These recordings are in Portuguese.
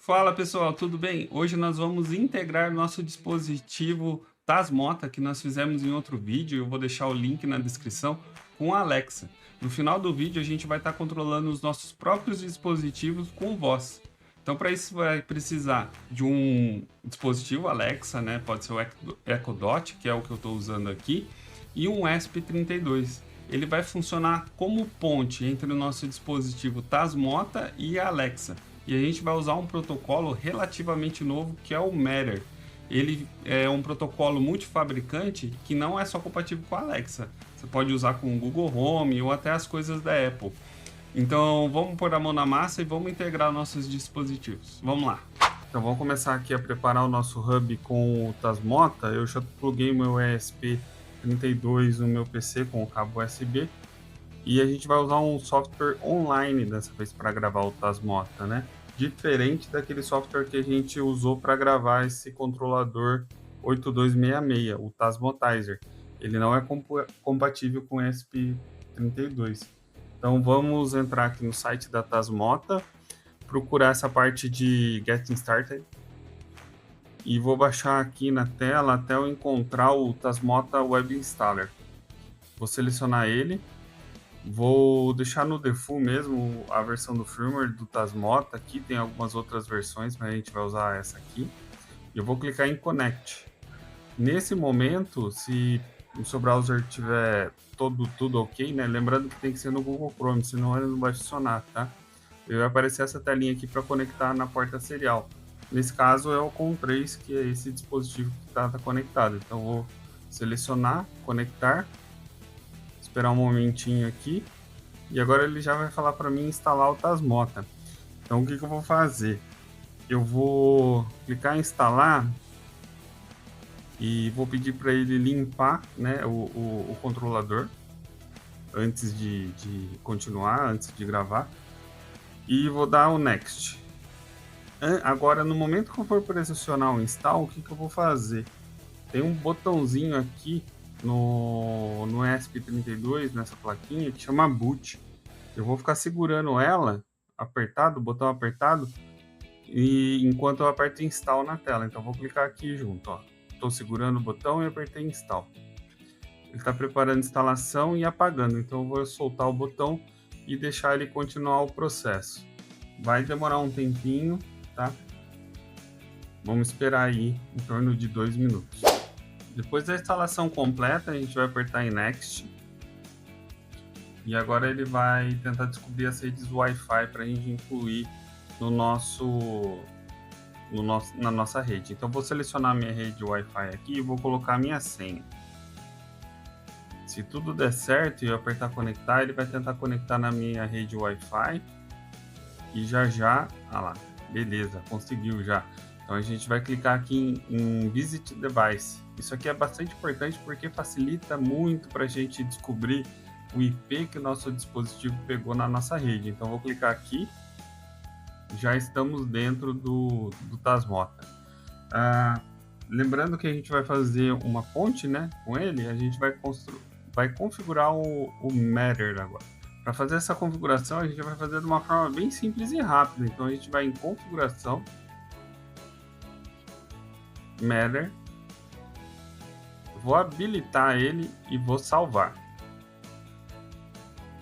Fala pessoal, tudo bem? Hoje nós vamos integrar nosso dispositivo Tasmota, que nós fizemos em outro vídeo, eu vou deixar o link na descrição, com a Alexa. No final do vídeo a gente vai estar controlando os nossos próprios dispositivos com voz. Então para isso vai precisar de um dispositivo Alexa, né? Pode ser o Echo Dot, que é o que eu estou usando aqui, e um ESP32. Ele vai funcionar como ponte entre o nosso dispositivo Tasmota e a Alexa. E a gente vai usar um protocolo relativamente novo que é o Matter. Ele é um protocolo multifabricante que não é só compatível com a Alexa. Você pode usar com o Google Home ou até as coisas da Apple. Então vamos pôr a mão na massa e vamos integrar nossos dispositivos. Vamos lá. Então vamos começar aqui a preparar o nosso hub com o Tasmota. Eu já pluguei meu ESP32 no meu PC com o cabo USB. E a gente vai usar um software online dessa vez para gravar o Tasmota, né? Diferente daquele software que a gente usou para gravar esse controlador 8266, o Tasmotizer. Ele não é compatível com o ESP32. Então vamos entrar aqui no site da Tasmota, procurar essa parte de Getting Started e vou baixar aqui na tela até eu encontrar o Tasmota Web Installer. Vou selecionar ele. Vou deixar no default mesmo a versão do firmware do Tasmota. Aqui tem algumas outras versões, mas a gente vai usar essa aqui. E eu vou clicar em Connect. Nesse momento, se o seu browser tiver tudo ok, né? Lembrando que tem que ser no Google Chrome, senão ele não vai funcionar, tá? E vai aparecer essa telinha aqui para conectar na porta serial. Nesse caso é o Com3, que é esse dispositivo que está conectado. Então eu vou selecionar, conectar. Esperar um momentinho aqui e agora ele já vai falar para mim instalar o Tasmota. Então o que eu vou fazer? Eu vou clicar em instalar e vou pedir para ele limpar, né, o controlador antes de continuar, antes de gravar, e vou dar o Next. Agora, no momento que eu for pressionar o install, o que eu vou fazer? Tem um botãozinho aqui no ESP32, nessa plaquinha, que chama Boot. Eu vou ficar segurando ela, apertado, botão apertado, e enquanto eu aperto Install na tela. Então vou clicar aqui junto, ó. Estou segurando o botão e apertei Install. Ele está preparando a instalação e apagando, então eu vou soltar o botão e deixar ele continuar o processo. Vai demorar um tempinho, tá? Vamos esperar aí em torno de 2 minutos. Depois da instalação completa, a gente vai apertar em Next. E agora ele vai tentar descobrir as redes Wi-Fi para a gente incluir na nossa rede. Então vou selecionar a minha rede Wi-Fi aqui e vou colocar a minha senha. Se tudo der certo e eu apertar conectar, ele vai tentar conectar na minha rede Wi-Fi. E já, lá, beleza, conseguiu já. Então a gente vai clicar aqui em Visit Device. Isso aqui é bastante importante porque facilita muito para a gente descobrir o IP que o nosso dispositivo pegou na nossa rede. Então vou clicar aqui. Já estamos dentro do Tasmota. Lembrando que a gente vai fazer uma ponte, né, com ele, a gente vai configurar o Matter agora. Para fazer essa configuração, a gente vai fazer de uma forma bem simples e rápida. Então a gente vai em configuração, Matter, vou habilitar ele e vou salvar.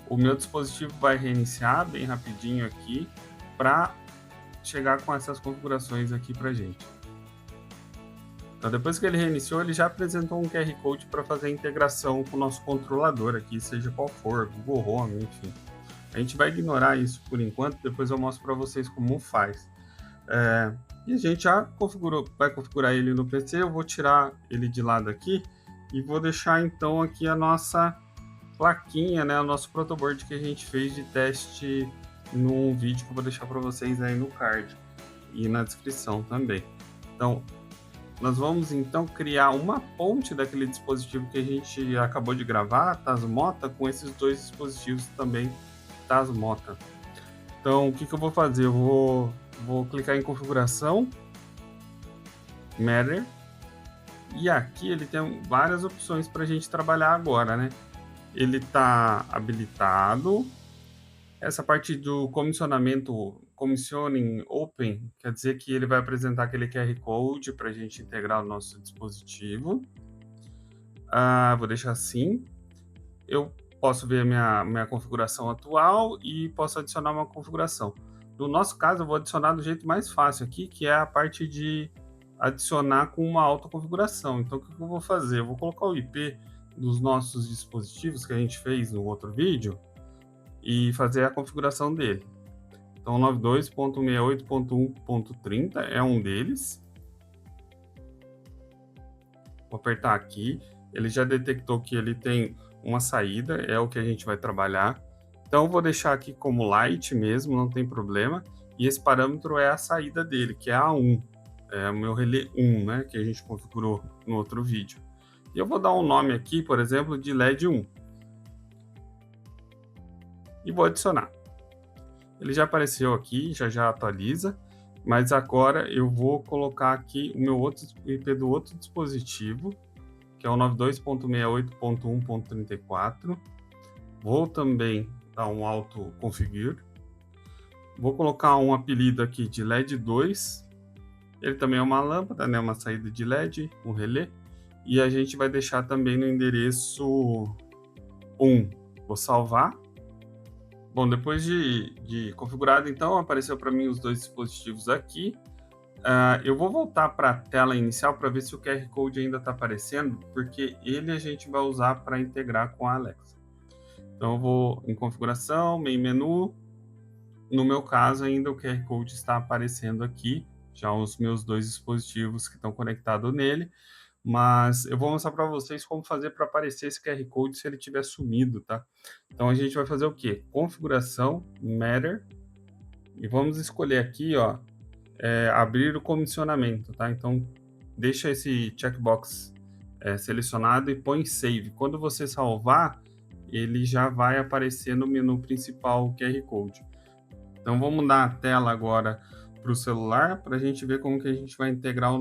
O meu dispositivo vai reiniciar bem rapidinho aqui para chegar com essas configurações aqui para gente. Então depois que ele reiniciou, ele já apresentou um QR Code para fazer a integração com o nosso controlador aqui, seja qual for, Google Home, enfim. A gente vai ignorar isso por enquanto, depois eu mostro para vocês como faz. E a gente já vai configurar ele no PC, eu vou tirar ele de lado aqui e vou deixar então aqui a nossa plaquinha, né, o nosso protoboard que a gente fez de teste num vídeo que eu vou deixar para vocês aí no card e na descrição também. Então, nós vamos então criar uma ponte daquele dispositivo que a gente acabou de gravar, Tasmota, com esses dois dispositivos também Tasmota. Então, o que eu vou fazer? Eu vou clicar em configuração, Matter, e aqui ele tem várias opções para a gente trabalhar agora, né? Ele está habilitado. Essa parte do comissionamento Commissioning Open, quer dizer que ele vai apresentar aquele QR Code para a gente integrar o nosso dispositivo. Vou deixar assim. Eu posso ver minha configuração atual e posso adicionar uma configuração. No nosso caso, eu vou adicionar do jeito mais fácil aqui, que é a parte de adicionar com uma autoconfiguração. Então, o que eu vou fazer? Eu vou colocar o IP dos nossos dispositivos que a gente fez no outro vídeo e fazer a configuração dele. Então, 92.68.1.30 é um deles. Vou apertar aqui. Ele já detectou que ele tem uma saída, é o que a gente vai trabalhar. Então, vou deixar aqui como light mesmo, não tem problema. E esse parâmetro é a saída dele, que é a 1. É o meu relé 1, né, que a gente configurou no outro vídeo. E eu vou dar um nome aqui, por exemplo, de LED 1. E vou adicionar. Ele já apareceu aqui, já atualiza, mas agora eu vou colocar aqui o meu outro IP do outro dispositivo, que é o 92.68.1.34. Vou também dar um auto configure. Vou colocar um apelido aqui de LED 2. Ele também é uma lâmpada, né? Uma saída de LED, um relé. E a gente vai deixar também no endereço 1. Vou salvar. Bom, depois de configurado, então, apareceu para mim os dois dispositivos aqui. Eu vou voltar para a tela inicial para ver se o QR Code ainda está aparecendo, porque ele a gente vai usar para integrar com a Alexa. Então, eu vou em configuração, main menu. No meu caso, ainda o QR Code está aparecendo aqui, já os meus dois dispositivos que estão conectados nele. Mas eu vou mostrar para vocês como fazer para aparecer esse QR Code se ele tiver sumido, tá? Então a gente vai fazer o quê? Configuração, Matter, e vamos escolher aqui, ó, abrir o comissionamento, tá? Então deixa esse checkbox selecionado e põe Save. Quando você salvar, ele já vai aparecer no menu principal o QR Code. Então vamos mudar a tela agora para o celular para a gente ver como que a gente vai integrar a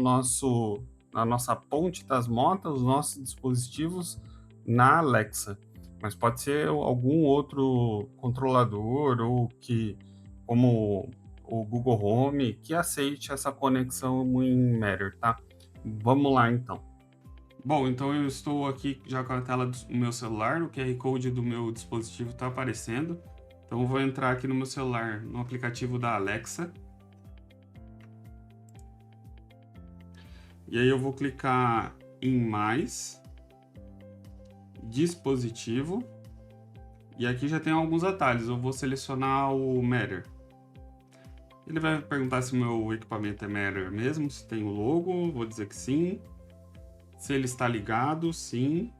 nossa ponte das motas, os nossos dispositivos na Alexa. Mas pode ser algum outro controlador ou como o Google Home, que aceite essa conexão em Matter, tá? Vamos lá então. Bom, então eu estou aqui já com a tela do meu celular, o QR Code do meu dispositivo está aparecendo. Então eu vou entrar aqui no meu celular, no aplicativo da Alexa. E aí eu vou clicar em mais, dispositivo, e aqui já tem alguns atalhos. Eu vou selecionar o Matter. Ele vai perguntar se o meu equipamento é Matter mesmo, se tem o logo, vou dizer que sim. Se ele está ligado, sim.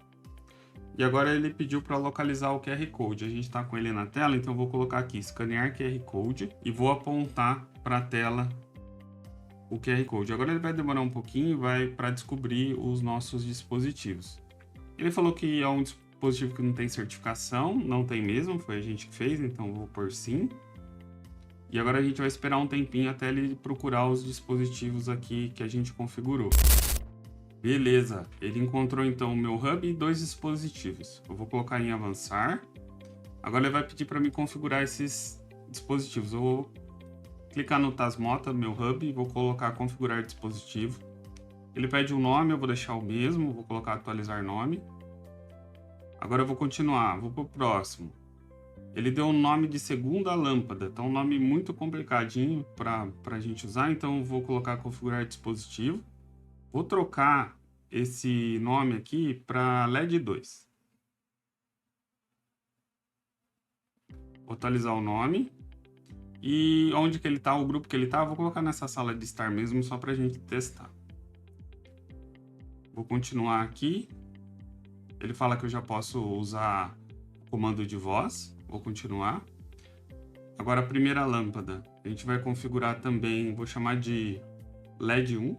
E agora ele pediu para localizar o QR Code. A gente está com ele na tela, então eu vou colocar aqui, escanear QR Code, e vou apontar para a tela o QR Code. Agora ele vai demorar um pouquinho e vai para descobrir os nossos dispositivos. Ele falou que é um dispositivo que não tem certificação, não tem mesmo, foi a gente que fez, então vou pôr sim. E agora a gente vai esperar um tempinho até ele procurar os dispositivos aqui que a gente configurou. Beleza, ele encontrou então o meu hub e dois dispositivos. Eu vou colocar em avançar. Agora ele vai pedir para me configurar esses dispositivos. Eu vou clicar no Tasmota, no meu hub, e vou colocar configurar dispositivo. Ele pede um nome, eu vou deixar o mesmo, vou colocar atualizar nome. Agora eu vou continuar, vou para o próximo. Ele deu um nome de segunda lâmpada, então um nome muito complicadinho para a gente usar, então eu vou colocar configurar dispositivo. Vou trocar esse nome aqui para LED 2. Vou atualizar o nome. E onde que ele está, o grupo que ele está, vou colocar nessa sala de estar mesmo, só para a gente testar. Vou continuar aqui. Ele fala que eu já posso usar o comando de voz. Vou continuar. Agora a primeira lâmpada. A gente vai configurar também, vou chamar de LED 1.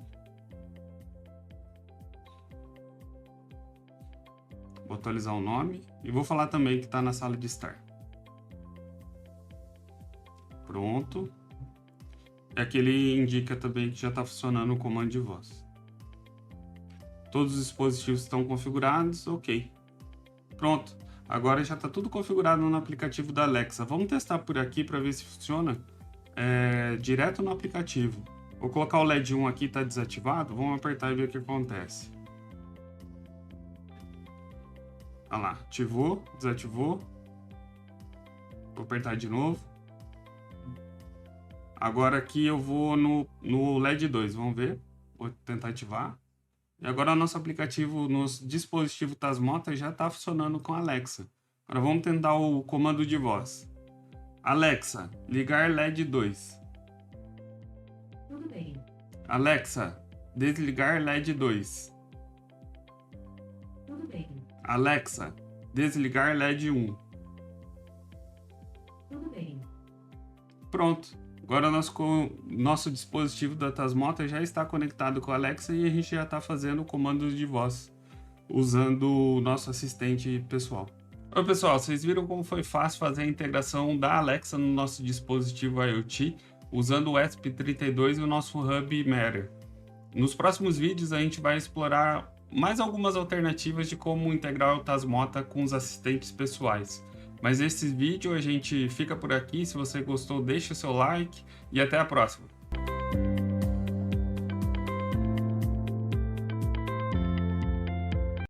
Vou atualizar o nome e vou falar também que está na sala de estar. Pronto. É que ele indica também que já está funcionando o comando de voz. Todos os dispositivos estão configurados, ok. Pronto. Agora já está tudo configurado no aplicativo da Alexa. Vamos testar por aqui para ver se funciona. direto no aplicativo. Vou colocar o LED 1 aqui, está desativado. Vamos apertar e ver o que acontece. Olha lá, ativou, desativou. Vou apertar de novo. Agora aqui eu vou no LED 2, vamos ver. Vou tentar ativar. E agora o nosso aplicativo nos dispositivos Tasmota já está funcionando com a Alexa. Agora vamos tentar o comando de voz. Alexa, ligar LED 2. Tudo bem. Alexa, desligar LED 2. Tudo bem. Alexa, desligar LED 1. Tudo bem. Pronto. Agora nosso dispositivo da Tasmota já está conectado com a Alexa e a gente já está fazendo comandos de voz usando o nosso assistente pessoal. Oi pessoal, vocês viram como foi fácil fazer a integração da Alexa no nosso dispositivo IoT usando o ESP32 e o nosso Hub Matter. Nos próximos vídeos a gente vai explorar mais algumas alternativas de como integrar o Tasmota com os assistentes pessoais. Mas esse vídeo a gente fica por aqui. Se você gostou, deixa o seu like e até a próxima.